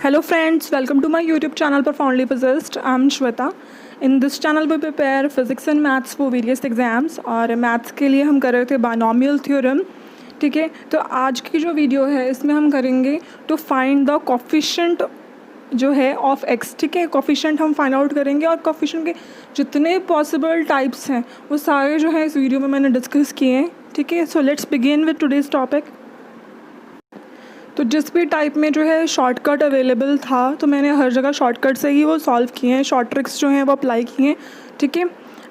Hello friends, welcome to my YouTube channel Profoundly Physicist. I'm Shweta. In this channel we prepare physics and maths for various exams और maths के लिए हम कर रहे थे binomial theorem. ठीक है, तो आज की जो वीडियो है इसमें हम करेंगे to find the coefficient जो है ऑफ x. ठीक है, कोफिशेंट हम फाइंड आउट करेंगे और कोफिशेंट के जितने पॉसिबल टाइप्स हैं वो सारे जो है इस वीडियो में मैंने डिस्कस किए हैं. ठीक है, so let's begin with today's topic. तो जिस भी टाइप में जो है शॉर्टकट अवेलेबल था तो मैंने हर जगह शॉर्टकट से ही वो सॉल्व किए हैं, शॉर्ट ट्रिक्स जो हैं वो अप्लाई किए हैं. ठीक है,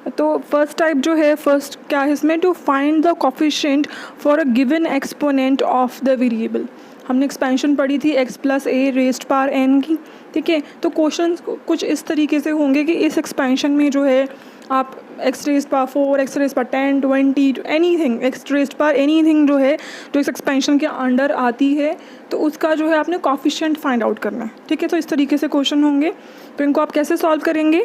तो फर्स्ट टाइप जो है, फर्स्ट क्या है इसमें, to find the coefficient for a given exponent of the variable. हमने एक्सपेंशन पढ़ी थी x plus a raised power n की. ठीक है, तो क्वेश्चन कुछ इस तरीके से होंगे कि इस एक्सपेंशन में जो है आप x raised power 4, x raised power 10, 20, anything, x raised power anything जो है जो इस एक्सपेंशन के अंडर आती है तो उसका जो है आपने कोफिशिएंट फाइंड आउट करना है. ठीक है, तो इस तरीके से क्वेश्चन होंगे. तो इनको आप कैसे सॉल्व करेंगे?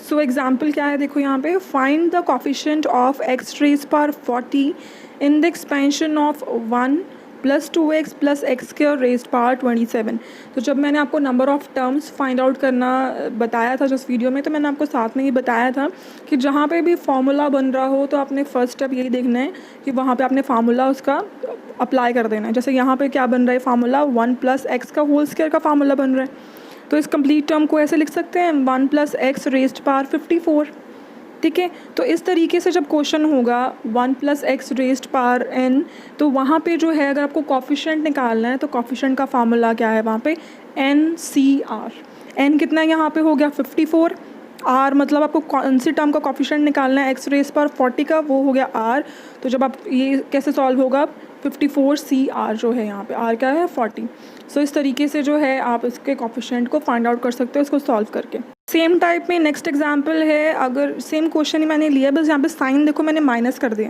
सो एग्जाम्पल क्या है, देखो यहाँ पे, find the coefficient of x raised power 40 in the expansion of 1 plus 2x plus x square raised power 27. तो जब मैंने आपको number of terms find out करना बताया था जिस वीडियो में, तो मैंने आपको साथ में ही बताया था कि जहाँ पे भी फार्मूला बन रहा हो तो आपने फर्स्ट स्टेप यही देखना है कि वहाँ पे आपने फार्मूला उसका अप्लाई कर देना है. जैसे यहाँ पे क्या बन रहा है फार्मूला, 1 प्लस एक्स का होल स्क्वायर का फार्मूला बन रहा है. तो इस कंप्लीट टर्म को ऐसे लिख सकते हैं, 1 प्लस एक्स रेज्ड पावर 54. ठीक है, तो इस तरीके से जब क्वेश्चन होगा 1 plus x raised power n, तो वहाँ पे जो है अगर आपको कोफिशिएंट निकालना है तो कोफिशिएंट का फार्मूला क्या है वहाँ पे, NCR. n कितना यहाँ पे हो गया 54. r मतलब आपको कौन सी टर्म का कोफिशिएंट निकालना है, x रेज्ड पावर 40 का, वो हो गया r. तो जब आप ये कैसे सॉल्व होगा, 54CR जो है यहाँ पे, r क्या है 40. सो इस तरीके से जो है आप इसके कोफिशिएंट को फाइंड आउट कर सकते हो इसको सॉल्व करके. सेम टाइप में नेक्स्ट एग्जांपल है, अगर सेम क्वेश्चन ही मैंने लिया, बस यहाँ पे साइन देखो मैंने माइनस कर दिया.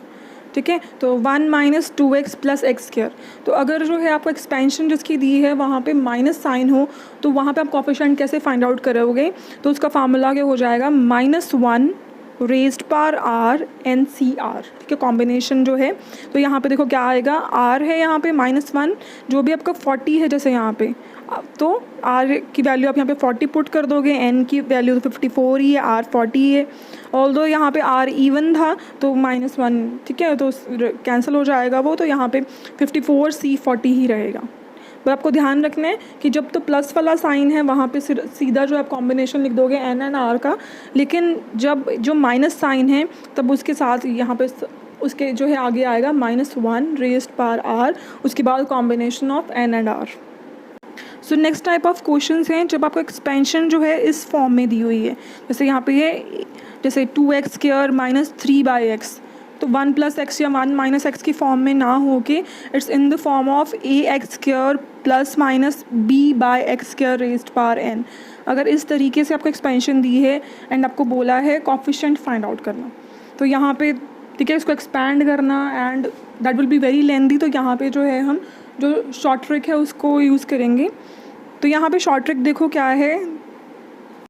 ठीक है, तो 1 minus 2x plus x square. तो अगर जो है आपको एक्सपेंशन जिसकी दी है वहाँ पे माइनस साइन हो तो वहाँ पे आप कोफिशिएंट कैसे फाइंड आउट करोगे, तो उसका फार्मूला क्या हो जाएगा, -1 रेज्ड पावर r NCR. ठीक है, कॉम्बिनेशन जो है, तो यहाँ पे देखो क्या आएगा, r है यहाँ पे -1, जो भी आपका 40 है जैसे यहाँ पे, तो r की वैल्यू आप यहाँ पे 40 पुट कर दोगे, n की वैल्यू तो 54 ही है, r 40 है. ऑल्दो यहाँ पे r इवन था तो -1, ठीक है, तो कैंसिल हो जाएगा वो, तो यहाँ पे 54C 40 ही रहेगा. पर आपको ध्यान रखना है कि जब तो प्लस वाला साइन है वहाँ पे सीधा जो आप कॉम्बिनेशन लिख दोगे n एंड r का, लेकिन जब जो माइनस साइन है तब उसके साथ यहाँ पे उसके जो है आगे आएगा -1 रेज्ड पावर r, उसके बाद combination of n and r. So next type of questions हैं जब आपको एक्सपेंशन जो है इस फॉर्म में दी हुई है, जैसे यहाँ पे ये, जैसे 2x स्क्वायर माइनस 3/x, तो 1 प्लस एक्स या 1 माइनस एक्स की फॉर्म में ना हो के it's in the form of ax square plus minus b/x square raised power n. अगर इस तरीके से आपको एक्सपेंशन दी है एंड आपको बोला है कोफिशिएंट फाइंड आउट करना, तो यहाँ पे ठीक है इसको एक्सपैंड करना and that will be very lengthy. तो यहाँ पे जो है हम जो शॉर्ट ट्रिक है उसको यूज़ करेंगे. तो यहाँ पे शॉर्ट ट्रिक देखो क्या है,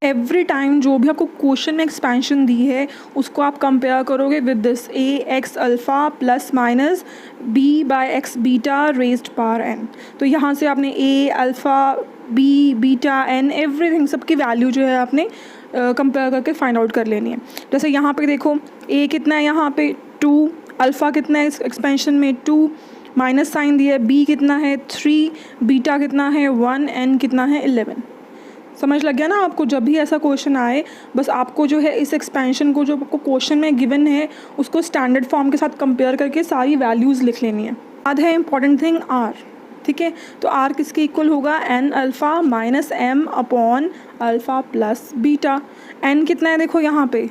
एवरी टाइम जो भी आपको क्वेश्चन में एक्सपेंशन दी है उसको आप कंपेयर करोगे with this ax alpha plus minus b/x beta raised power n. तो यहाँ से आपने a alpha b beta n everything सबकी वैल्यू जो है आपने कंपेयर करके फाइंड आउट कर लेनी है. जैसे यहाँ पे देखो a कितना है यहाँ पे 2, अल्फ़ा कितना है इस एक्सपेंशन में 2, माइनस साइन दिया है, b कितना है 3, बीटा कितना है 1, n कितना है 11. समझ लग गया ना आपको? जब भी ऐसा क्वेश्चन आए बस आपको जो है इस एक्सपेंशन को जो आपको क्वेश्चन में गिवन है उसको स्टैंडर्ड फॉर्म के साथ कंपेयर करके सारी वैल्यूज़ लिख लेनी है. बाद है इंपॉर्टेंट थिंग r. ठीक है, तो r किसके इक्वल होगा, n alpha minus m upon alpha plus beta. n कितना है देखो यहाँ पे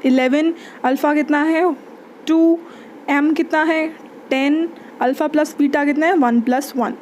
11, अल्फ़ा कितना है 2, m कितना है 10, अल्फ़ा प्लस बीटा कितना है 1 + 1.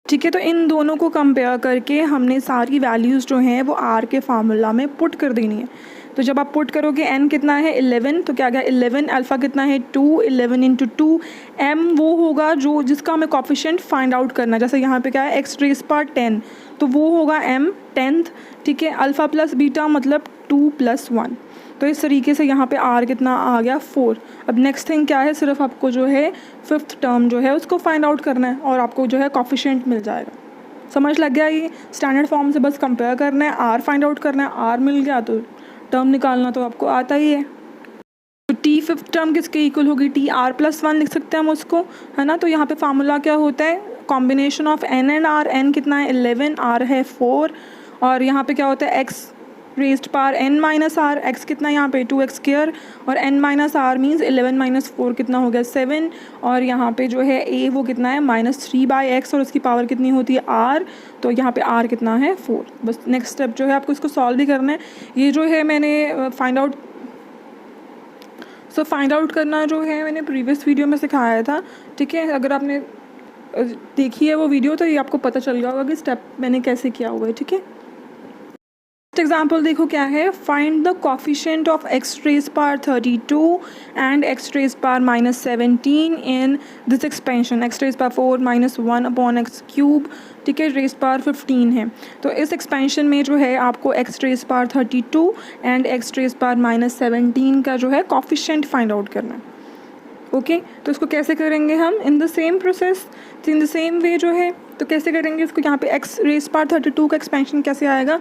ठीक है, तो इन दोनों को कंपेयर करके हमने सारी वैल्यूज़ जो हैं वो r के फार्मूला में पुट कर देनी है. तो जब आप पुट करोगे n कितना है 11, तो क्या गया 11, अल्फ़ा कितना है 2, 11 × 2, m वो होगा जो जिसका हमें कोफिशिएंट फाइंड आउट करना है. जैसे यहाँ पे क्या है x रेज़ पावर 10, तो वो होगा m 10th. ठीक है, अल्फ़ा प्लस बीटा मतलब 2 + 1. तो इस तरीके से यहाँ पे r कितना आ गया 4. अब नेक्स्ट थिंग क्या है, सिर्फ आपको जो है 5th टर्म जो है उसको फाइंड आउट करना है और आपको जो है कोफिशिएंट मिल जाएगा. समझ लग गया? ये स्टैंडर्ड फॉर्म से बस कंपेयर करना है, आर फाइंड आउट करना है, आर मिल गया तो टर्म निकालना तो आपको आता ही है। तो टी फिफ्थ टर्म किसके इक्वल होगी? टी आर प्लस वन लिख सकते हैं हम उसको, है ना। तो यहाँ पे फार्मूला क्या होता है? Combination of n and r. N कितना है? 11, आर है 4, और यहाँ पे क्या होता है? X raised power n minus r. X कितना है यहाँ पे? 2x स्क्वायर, और n minus r means 11 minus 4 कितना हो गया? 7, और यहाँ पे जो है ए वो कितना है? -3/x, और उसकी पावर कितनी होती है? आर। तो यहाँ पे आर कितना है? 4। बस नेक्स्ट स्टेप जो है आपको इसको सॉल्व भी करना है। ये जो है मैंने फाइंड आउट करना जो है मैंने प्रीवियस वीडियो में सिखाया था, ठीक है। अगर आपने देखी है वो वीडियो तो ये आपको पता चल गया होगा कि स्टेप मैंने कैसे किया हुआ है, ठीक है। एग्जाम्पल देखो क्या है, find the coefficient of x raise power 32 and x raise power -17 in this expansion. X raise power 4 -1/x³, ठीक है, रेज पावर 15 है। तो इस एक्सपेंशन में जो है आपको x raise power 32 and x raise power -17 का जो है कॉफिशिएंट फाइंड आउट करना है। ओके तो इसको कैसे करेंगे हम? In the same process, in the same way जो है। तो कैसे करेंगे इसको? यहाँ पे एक्स रेज पावर 32 का एक्सपेंशन कैसे आएगा?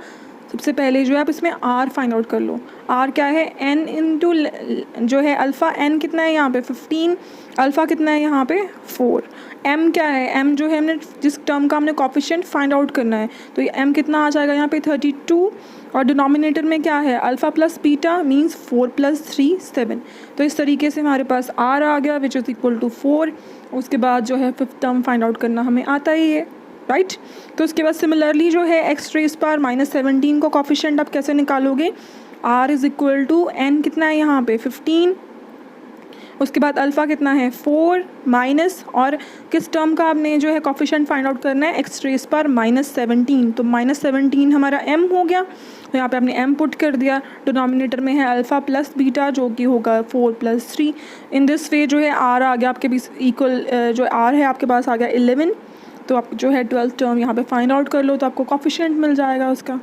सबसे पहले जो है आप इसमें आर फाइंड आउट कर लो। आर क्या है? एन इंटू जो है अल्फ़ा, एन कितना है यहाँ पे? 15, अल्फ़ा कितना है यहाँ पे? 4। एम क्या है? एम जो है हमने जिस टर्म का हमने कॉफिशिएंट फाइंड आउट करना है, तो ये एम कितना आ जाएगा यहाँ पे? 32, और डिनोमिनेटर में क्या है? Alpha plus beta means 4 + 3 7। तो इस तरीके से हमारे पास आर आ गया विच इज़ इक्वल टू 4। उसके बाद जो है फिफ्थ टर्म फाइंड आउट करना हमें आता ही है, राइट। तो उसके बाद सिमिलरली जो है एक्स रेज पावर -17 को कॉफिशिएंट आप कैसे निकालोगे? R is equal to n कितना है यहाँ पे? 15, उसके बाद अल्फ़ा कितना है? 4 माइनस, और किस टर्म का आपने जो है कॉफिशिएंट फाइंड आउट करना है? X raise power -17। तो -17 हमारा m हो गया, तो यहाँ पे आपने m पुट कर दिया। डिनोमिनेटर में है अल्फ़ा प्लस बीटा जो कि होगा 4 + 3। इन दिस वे जो है r आ गया आपके बीच इक्वल, जो r है आपके पास आ गया 11। तो आप जो है 12th टर्म यहाँ पे फाइंड आउट कर लो तो आपको कॉफिशिएंट मिल जाएगा उसका,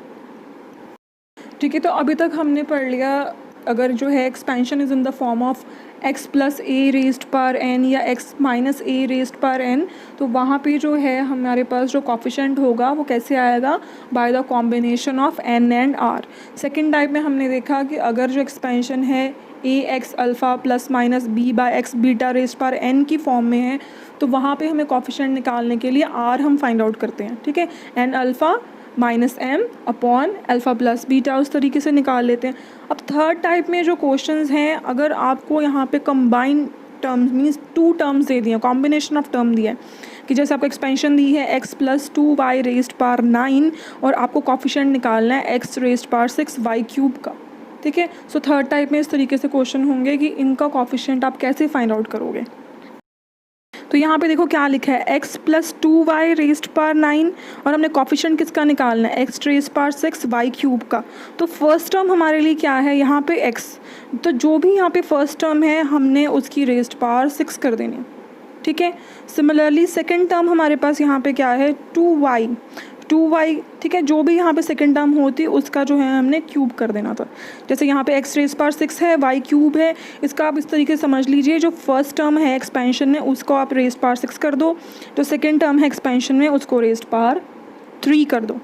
ठीक है। तो अभी तक हमने पढ़ लिया अगर जो है expansion is in the form of x + a raised power n या x - a raised power n, तो वहाँ पे जो है हमारे पास जो कॉफिशिएंट होगा वो कैसे आएगा? By the combination of n and r। Second type में हमने देखा कि अगर जो एक्सपेंशन है ax alpha ± b/x beta raised power n की फॉर्म में है, तो वहाँ पे हमें कॉफिशिएंट निकालने के लिए r हम फाइंड आउट करते हैं, ठीक है। n अल्फ़ा -m/अल्फ़ा + बीटा उस तरीके से निकाल लेते हैं। अब थर्ड टाइप में जो क्वेश्चंस हैं, अगर आपको यहाँ पे कंबाइन टर्म्स मीन्स 2 टर्म्स दे दिए, कॉम्बिनेशन ऑफ टर्म दिया है कि जैसे आपको एक्सपेंशन दी है x + 2y रेज्ड पावर 9 और आपको कॉफिशिएंट निकालना है x रेज्ड पावर 6y³ का, ठीक है। सो थर्ड टाइप में इस तरीके से क्वेश्चन होंगे कि इनका कॉफिशिएंट आप कैसे फाइंड आउट करोगे। तो यहाँ पे देखो क्या लिखा है, x + 2y रेज्ड पावर 9, और हमने कॉफिशिएंट किसका निकालना है? x रेज्ड पावर 6y³ का। तो फर्स्ट टर्म हमारे लिए क्या है यहाँ पे? x। तो जो भी यहाँ पे फर्स्ट टर्म है हमने उसकी रेज्ड पावर 6 कर देनी है, ठीक है। सिमिलरली सेकेंड टर्म हमारे पास यहाँ पे क्या है? 2y, ठीक है। जो भी यहाँ पे सेकंड टर्म होती उसका जो है हमने क्यूब कर देना था। जैसे यहाँ पे x रेज़ पावर 6 है, y³ है, इसका आप इस तरीके से समझ लीजिए जो फर्स्ट टर्म है एक्सपेंशन में उसको आप रेज़ पावर 6 कर दो, जो सेकंड टर्म है एक्सपेंशन में उसको रेज़ पावर 3 कर दो।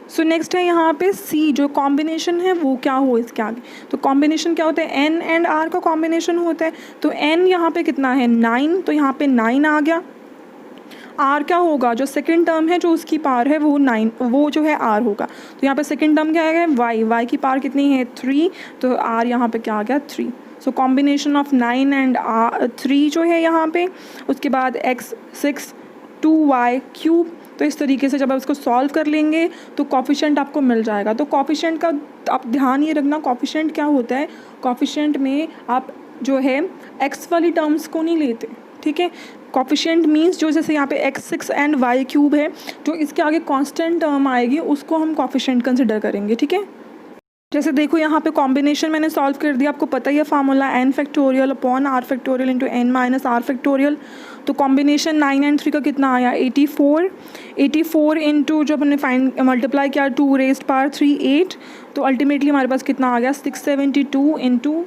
सो नेक्स्ट है यहाँ पे C, जो कॉम्बिनेशन है वो क्या हो इसके आगे। तो कॉम्बिनेशन क्या होता है? n एंड r का कॉम्बिनेशन होता है। तो n यहाँ पे कितना है? 9, तो यहाँ पे 9 आ गया। r क्या होगा? जो सेकंड टर्म है जो उसकी पावर है वो 9, वो जो है r होगा। तो यहाँ पे सेकंड टर्म क्या है? y की पावर कितनी है? 3, तो r यहाँ पे क्या आ गया? 3। सो कॉम्बिनेशन ऑफ 9 एंड 3 जो है यहाँ पे, उसके बाद x 6 2y³। तो इस तरीके से जब आप इसको सॉल्व कर लेंगे तो कॉफिशिएंट आपको मिल जाएगा। तो कॉफिशिएंट का आप ध्यान ये रखना, कॉफिशिएंट क्या होता है? कॉफिशिएंट में आप जो है x वाली टर्म्स को नहीं लेते, ठीक है। कॉफिशिएंट मीन्स जो जैसे यहाँ पे x6 एंड y³ है, जो इसके आगे कांस्टेंट टर्म आएगी उसको हम कॉफिशिएंट कंसिडर करेंगे, ठीक है। जैसे देखो यहाँ पे कॉम्बिनेशन मैंने सॉल्व कर दिया, आपको पता ही है formula n factorial upon r factorial into n minus r factorial. तो कॉम्बिनेशन 9 एंड 3 का कितना आया? 84 इंटू जब हमने फाइंड मल्टीप्लाई किया 2 रेज़्ड पावर 3 8, तो अल्टीमेटली हमारे पास कितना आ गया? 672 into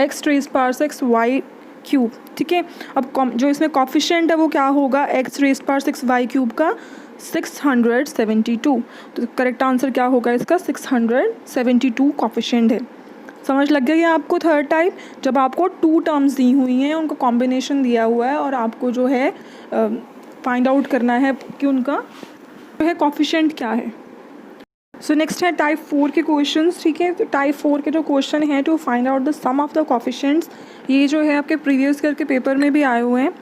x raised power 6 y³, ठीक है। अब जो इसमें कॉफिशिएंट है वो क्या होगा? x रेज़्ड पावर 6 y³ का 672। तो करेक्ट आंसर क्या होगा इसका? 672 कॉफिशेंट है। समझ लग गया ये आपको थर्ड टाइप? जब आपको टू टर्म्स दी हुई हैं, उनका कॉम्बिनेशन दिया हुआ है और आपको जो है फाइंड आउट करना है कि उनका जो है कॉफिशेंट क्या है। सो नेक्स्ट है टाइप 4 के क्वेश्चंस, ठीक है। तो टाइप 4 के जो क्वेश्चन है to find out the sum of the coefficients, ये जो है आपके प्रीवियस ईयर के पेपर में भी आए हुए हैं,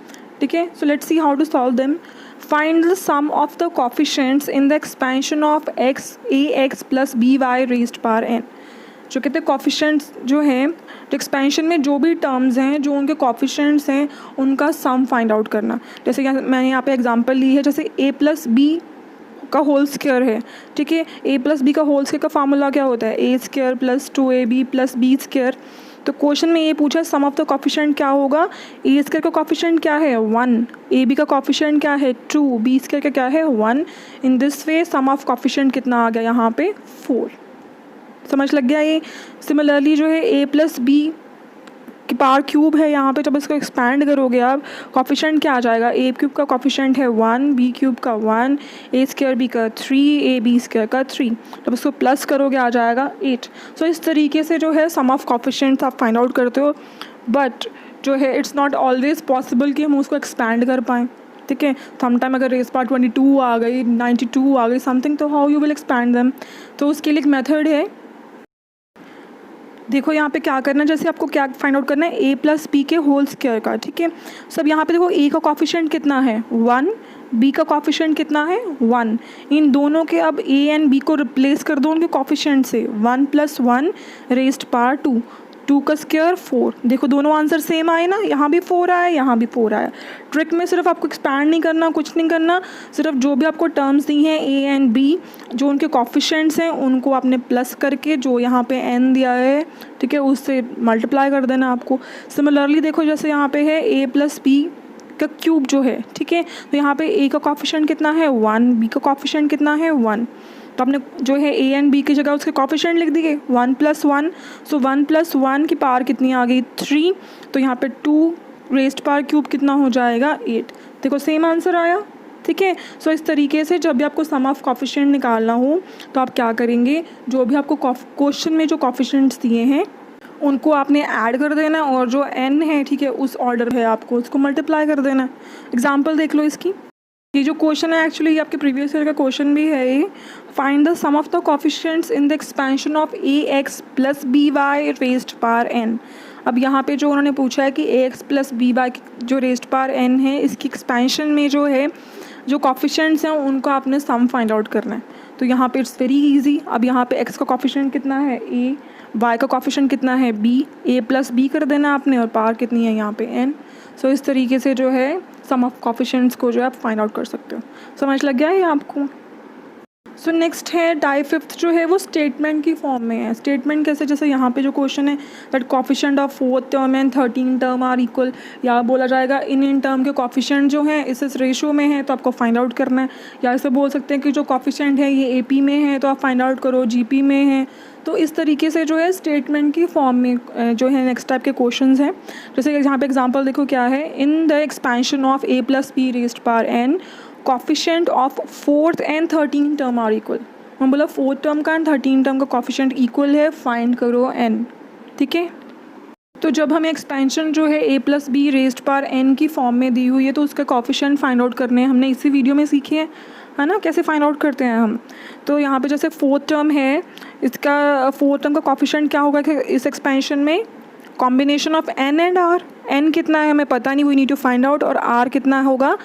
ठीक है। So let's see how to solve them. Find the sum of the coefficients in the expansion of x a x plus b y raised power n. जो कहते हैं कॉफिशेंट्स जो हैं, तो एक्सपेंशन में जो भी टर्म्स हैं, जो उनके कॉफिशेंट्स हैं, उनका सम फाइंड आउट करना। जैसे मैंने यहाँ पे एग्जांपल ली है, जैसे a प्लस बी का होल स्क्वायर है, ठीक है। a प्लस बी का होल स्क्वायर का फार्मूला क्या होता है? a square plus 2ab plus b square. तो क्वेश्चन में ये पूछा सम ऑफ द कॉफिशेंट क्या होगा? a स्क्वायर का कॉफिशेंट क्या है? 1, ab का कॉफिशेंट क्या है? 2, b स्क्वायर का क्या है? 1। In this way sum of coefficient कितना आ गया यहाँ पे? 4। समझ लग गया ये? सिमिलरली जो है a प्लस बी की पावर क्यूब है यहाँ पे, जब इसको एक्सपैंड करोगे आप, कॉफिशेंट क्या आ जाएगा? a क्यूब का कॉफिशेंट है 1, b क्यूब का 1, a स्क्वायर b का 3, a b स्क्वायर का 3। जब इसको प्लस करोगे आ जाएगा 8। सो इस तरीके से जो है सम ऑफ कॉफिशेंट्स आप फाइंड आउट करते हो, बट जो है इट्स नॉट ऑलवेज पॉसिबल कि हम उसको एक्सपैंड कर पाएँ, ठीक है। समटाइम अगर रेस पावर 22 आ गई, 92 आ गई समथिंग, तो how you will expand them? तो उसके लिए एक मेथड है। देखो यहाँ पे क्या करना है, जैसे आपको क्या फाइंड आउट करना है? a प्लस बी के होल स्क्वायर का, ठीक है। सब यहाँ पे देखो a का कॉफिशेंट कितना है? 1, b का कॉफिशेंट कितना है? 1। इन दोनों के अब a एंड b को रिप्लेस कर दो उनके कॉफिशेंट से। 1 प्लस 1 रेज्ड पावर 2, 2 का स्क्वायर 4। देखो दोनों आंसर सेम आए ना, यहाँ भी 4 आया, यहाँ भी 4 आया। ट्रिक में सिर्फ आपको एक्सपैंड नहीं करना, कुछ नहीं करना, सिर्फ जो भी आपको टर्म्स दी हैं a एंड b, जो उनके कॉफिशेंट्स हैं उनको आपने प्लस करके जो यहाँ पे n दिया है, ठीक है, उससे मल्टीप्लाई कर देना आपको। सिमिलरली देखो जैसे यहाँ पे है a प्लस बी का क्यूब जो है, ठीक है। तो यहाँ पे a का कॉफिशेंट कितना है? 1, b का कॉफिशेंट कितना है? 1। तो आपने जो है a एंड b की जगह उसके कॉफिशेंट लिख दिए 1 प्लस 1। सो 1 प्लस 1 की पावर कितनी आ गई? 3। तो यहाँ पे 2 रेज्ड पावर क्यूब कितना हो जाएगा? 8। देखो सेम आंसर आया, ठीक है। सो इस तरीके से जब भी आपको सम ऑफ कॉफिशेंट निकालना हो तो आप क्या करेंगे? जो भी आपको क्वेश्चन में जो कॉफिशेंट्स दिए हैं उनको आपने ऐड कर देना, और जो n है, ठीक है, उस ऑर्डर है आपको उसको मल्टीप्लाई कर देना। एग्जाम्पल देख लो इसकी। ये जो क्वेश्चन है एक्चुअली ये आपके प्रीवियस ईयर का क्वेश्चन भी है ये। Find the sum of the coefficients in the expansion of a x plus b y raised power n. अब यहाँ पे जो उन्होंने पूछा है कि a x plus b y जो रेज्ड पावर एन है, इसकी एक्सपेंशन में जो है जो कॉफिशेंट्स हैं उनको आपने सम फाइंड आउट करना है। तो यहाँ पे इट्स वेरी इजी। अब यहाँ पे एक्स का कॉफिशेंट कितना है? ए। वाई का कॉफिशेंट कितना है? बी। ए प्लस बी कर देना आपने, और पावर कितनी है यहाँ पे? एन। सो इस तरीके से जो है सम ऑफ कॉफिशेंट्स को जो है आप फाइंड आउट कर सकते हो। समझ लग गया है आपको? सो नेक्स्ट है टाइप 5 जो है वो स्टेटमेंट की फॉर्म में है। स्टेटमेंट कैसे? जैसे यहाँ पे जो क्वेश्चन है that coefficient of 4th term and 13 term are equal, या बोला जाएगा इन टर्म के कॉफिशेंट जो हैं इस रेशो में है तो आपको फाइंड आउट करना है। या ऐसे बोल सकते हैं कि जो कॉफिशेंट है ये AP में है तो आप फाइंड आउट करो, GP में है। तो इस तरीके से जो है स्टेटमेंट की फॉर्म में जो है नेक्स्ट टाइप के क्वेश्चंस हैं। जैसे यहाँ पे एग्जांपल देखो क्या है? In the expansion of a plus b raised power n coefficient of 4th and 13 term are equal. हम बोला 4th टर्म का एंड 13 टर्म का कॉफिशेंट इक्वल है, फाइंड करो n, ठीक है। तो जब हमें एक्सपेंशन जो है a plus b raised power n की फॉर्म में दी हुई है तो उसके कॉफिशेंट फाइंड आउट करने हैं। हमने इसी वीडियो में सीखे हैं, है ना, कैसे फाइंड आउट करते हैं हम। तो यहाँ पे जैसे 4th टर्म है, इसका 4th टर्म का कॉफिशेंट क्या होगा कि इस एक्सपेंशन में combination of n and r। n कितना है हमें पता नहीं, we need to find out, और r कितना होगा?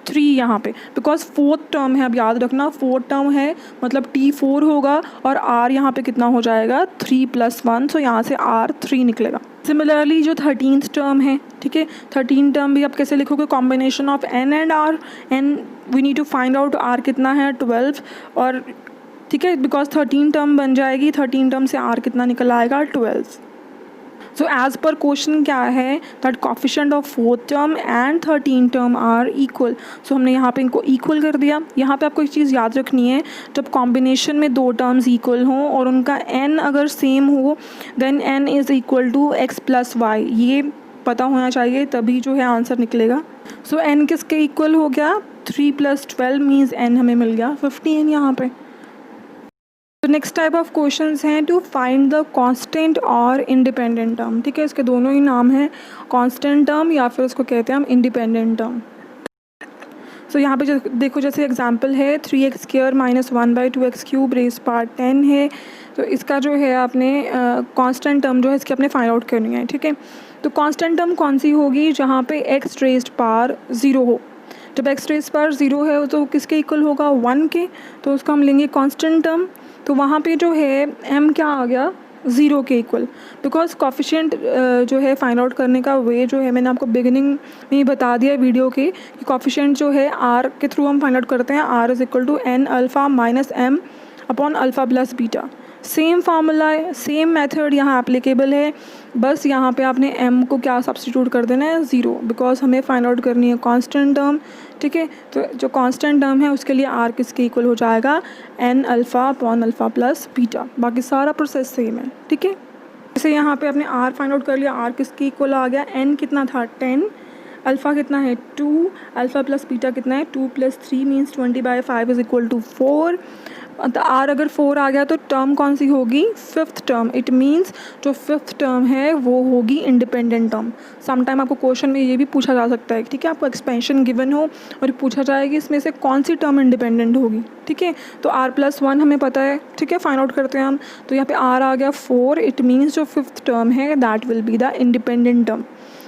3 यहाँ पे, बिकॉज 4th टर्म है। अब याद रखना 4th टर्म है मतलब T4 होगा, और r यहाँ पे कितना हो जाएगा? 3 + 1। सो यहाँ से r 3 निकलेगा। सिमिलरली जो 13th टर्म है, ठीक है, 13 टर्म भी आप कैसे लिखोगे? Combination of n and r, and we need to find out r कितना है? 12, और ठीक है, बिकॉज 13 टर्म बन जाएगी, 13 टर्म से r कितना निकल आएगा? 12। सो एज पर क्वेश्चन क्या है that coefficient of 4th term and 13 term are equal. So हमने यहाँ पे इनको इक्वल कर दिया। यहाँ पे आपको एक चीज़ याद रखनी है, जब कॉम्बिनेशन में 2 टर्म्स इक्वल हों और उनका n अगर सेम हो then n is equal to x plus y. ये पता होना चाहिए, तभी जो है आंसर निकलेगा। सो n किसके इक्वल हो गया? 3 + 12 मीन्स n हमें मिल गया 15 यहाँ पे। तो नेक्स्ट टाइप ऑफ क्वेश्चंस हैं टू फाइंड द कांस्टेंट और इंडिपेंडेंट टर्म। ठीक है, इसके दोनों ही नाम हैं, कांस्टेंट टर्म या फिर उसको कहते हैं हम इंडिपेंडेंट टर्म। सो यहाँ पे देखो, जैसे एग्जांपल है 3x² - 1/2x³ रेज़ पावर 10 है। तो इसका जो है आपने कांस्टेंट टर्म जो है इसकी आपने फाइंड आउट करनी है। ठीक है, तो कांस्टेंट टर्म कौन सी होगी? जहाँ पे x रेज़ड पावर 0 हो। जब x रेज़ड पावर 0 है तो किसके इक्वल होगा? 1 के। तो उसका हम लेंगे कांस्टेंट टर्म। तो वहाँ पे जो है m क्या आ गया? 0 के इक्वल। बिकॉज कॉफिशिएंट जो है फाइंड आउट करने का वे जो है मैंने आपको बिगिनिंग में ही बता दिया वीडियो के कि कॉफिशिएंट जो है r के थ्रू हम फाइंड आउट करते हैं। r = n alpha - m upon alpha + beta. Same formula है, सेम मेथड यहाँ एप्लीकेबल है, बस यहाँ पे आपने m को क्या सब्स्टिट्यूट कर देना है? 0, बिकॉज हमें फाइंड आउट करनी है कांस्टेंट टर्म। ठीक है, तो जो कांस्टेंट टर्म है उसके लिए r किसके इक्वल हो जाएगा? n alpha upon alpha + beta. बाकी सारा प्रोसेस सेम है। ठीक है, जैसे यहाँ पे आपने r फाइंड आउट कर लिया, r किसके इक्वल आ गया? n कितना था? 10। अल्फ़ा कितना है? 2। अल्फ़ा + बीटा कितना है? 2 + 3 मीन्स 20/5 = 4। तो r अगर 4 आ गया तो टर्म कौन सी होगी? 5th term. इट मीन्स जो 5th टर्म है वो होगी इंडिपेंडेंट टर्म। समटाइम आपको क्वेश्चन में ये भी पूछा जा सकता है, ठीक है, आपको एक्सपेंशन गिवन हो और पूछा जाएगी इसमें से कौन सी टर्म इंडिपेंडेंट होगी। ठीक है, तो r + 1 हमें पता है। ठीक है, फाइंड आउट करते हैं हम। तो यहाँ पे r आ गया 4। इट मीन्स जो 5th टर्म है that will be the independent term.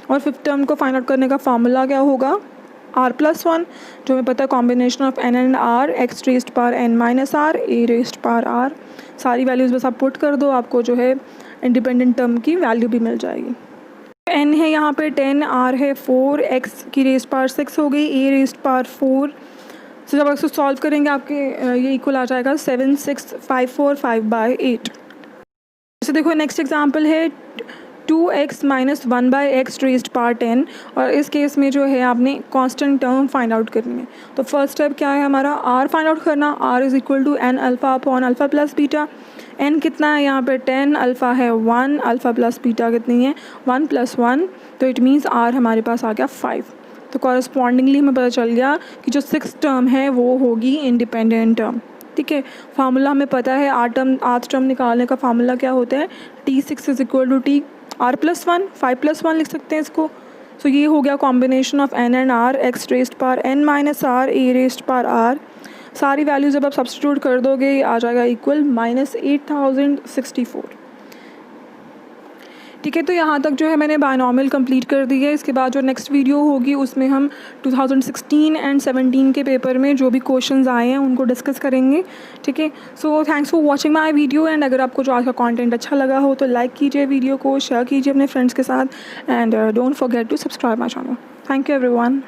और 5th टर्म को फाइंड आउट करने का फार्मूला क्या होगा? r + 1, जो हमें पता है combination of n and r, x raised power n - r, a raised power r। सारी वैल्यूज़ बस आप पुट कर दो, आपको जो है इंडिपेंडेंट टर्म की वैल्यू भी मिल जाएगी। n है यहाँ पे 10, r है 4, x की रेज़ड पावर 6 हो गई, a रेज़ड पावर 4। तो जब इसको सॉल्व करेंगे आपके ये इक्वल आ जाएगा 76545/8। जैसे देखो नेक्स्ट एग्जाम्पल है 2x - 1/x रेज़ड पावर 10, और इस केस में जो है आपने कांस्टेंट टर्म फाइंड आउट करनी है। तो फर्स्ट स्टेप क्या है हमारा? r फाइंड आउट करना। r = n alpha upon alpha + beta. n कितना है यहाँ पे? 10। अल्फ़ा है 1, अल्फ़ा + बीटा कितनी है? 1 + 1। तो इट मीन्स r हमारे पास आ गया 5। तो कॉरस्पॉन्डिंगली हमें पता चल गया कि जो 6th टर्म है वो होगी इंडिपेंडेंट टर्म। ठीक है, फार्मूला हमें पता है, आठ टर्म निकालने का फार्मूला क्या होता है? T6 = T r + 1, 5 + 1 लिख सकते हैं इसको। सो ये हो गया combination of n and r, x raised power n - r, a raised power r। सारी वैल्यू जब आप सब्स्टिट्यूट कर दोगे आ जाएगा इक्वल -8064। ठीक है, तो यहाँ तक जो है मैंने बायनॉमियल कंप्लीट कर दी है। इसके बाद जो नेक्स्ट वीडियो होगी उसमें हम 2016 एंड 17 के पेपर में जो भी क्वेश्चंस आए हैं उनको डिस्कस करेंगे। ठीक है, so thanks for watching my video. And अगर आपको जो आज का कंटेंट अच्छा लगा हो तो लाइक कीजिए वीडियो को, शेयर कीजिए अपने फ्रेंड्स के साथ, and don't forget to subscribe my channel. Thank you everyone.